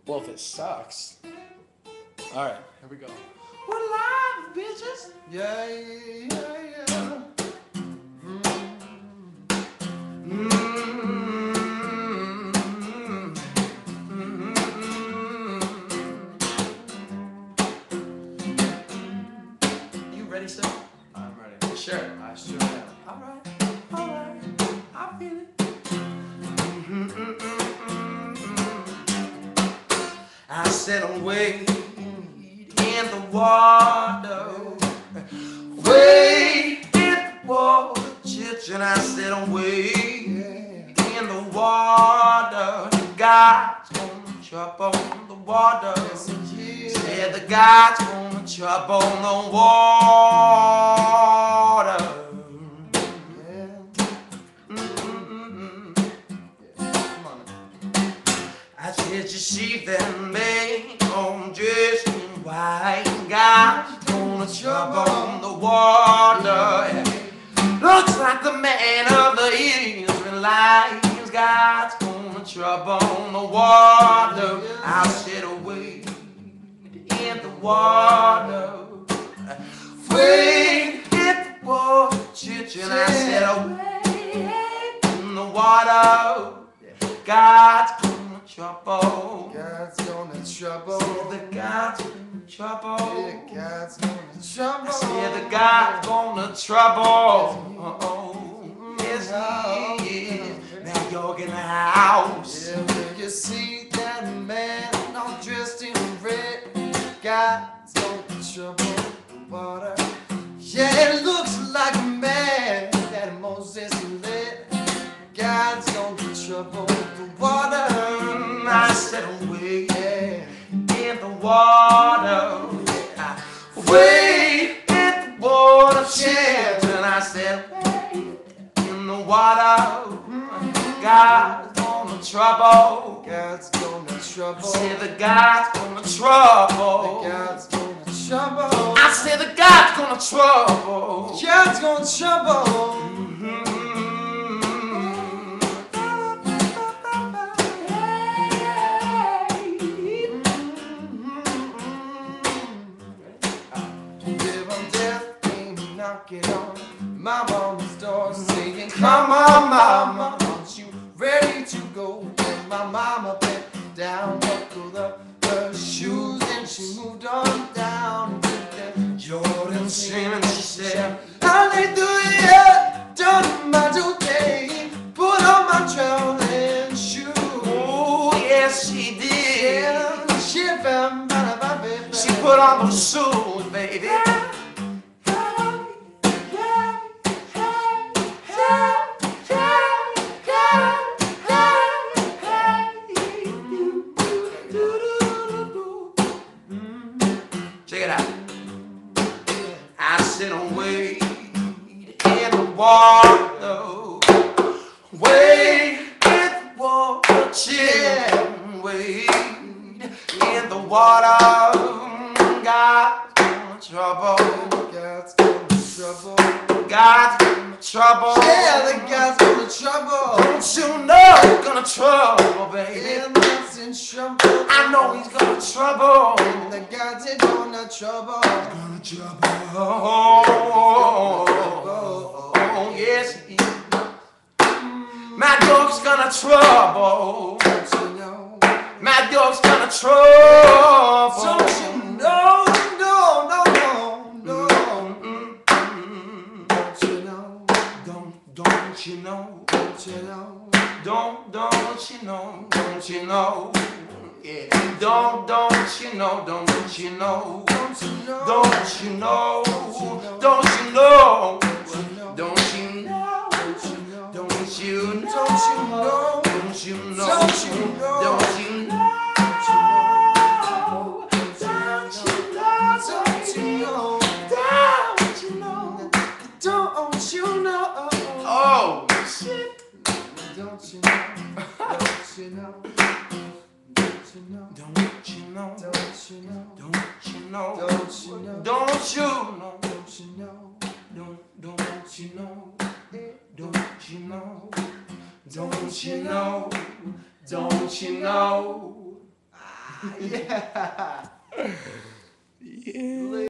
Well, if it sucks. All right, here we go. We're live, bitches. Yeah, yeah, yeah. You ready, sir? I'm ready. Sure. I sure am. All right. I feel it. I said I'm wade in the water, wade in the water, and I said I'm wade in the water. God's gonna chop on the water. Said the God's gonna chop on the water. I said, you see that man on dressed in white, God's gonna chop on the water. Looks like the man of the Israelites, God's gonna chop on the water. I said, wade in the water, wade in the water, and I said, wade in the water. God's gonna trouble. God's gonna trouble. Said the God's gonna trouble. Yeah, God's gonna trouble. I said the God's gonna trouble. Yes, he is. Now York in the house. Yeah, when you see that man all dressed in red, God's gonna trouble the water. Yeah, it looks like a man that Moses led. God's gonna trouble the water. I said, wade in the water, wade in the water, and I said, wade in the water. God's gonna trouble. God's gonna trouble. I said the God's gonna trouble. God's gonna trouble. I said the God's gonna trouble. God's gonna trouble. Knocking on my mama's door, saying, "Come on, mama, aren't you ready to go?" And my mama bent down, buckled up her shoes, and she moved on down to the Jordan Stream, and she said, "Hallelujah, done my duty, put on my traveling shoes." oh yes she did. Yeah, she found my baby. She put on those shoes, baby. Check it out. I sit and wade in the water, wade in the water, chill, wade in the water. God's gonna trouble. God's gonna trouble. God's gonna trouble. Yeah, the God's gonna trouble. Don't you know he's gonna trouble, baby? Yeah, God's in trouble. I know he's gonna trouble. The God's in gonna trouble. Gonna trouble. Oh, yes he is. My dog's gonna trouble. Don't you know? My dog's gonna trouble. Don't you know? No, no, no, no. Don't you know? Don't you know? Don't you know? Don't you know? Don't you know? Yeah. Don't you know? Don't you know? Don't you know? Don't you know? Don't you know? Don't you know? Don't you know? Don't you know? Don't you know? Don't you know? Don't you know? Don't you know? Oh shit! Don't you know? Don't you know? Don't you know? Don't you know? Don't you know? Don't you know? Don't you know? Don't you know? Don't you know? Don't you know? Don't you know? Don't you know? Don't you know? Yeah.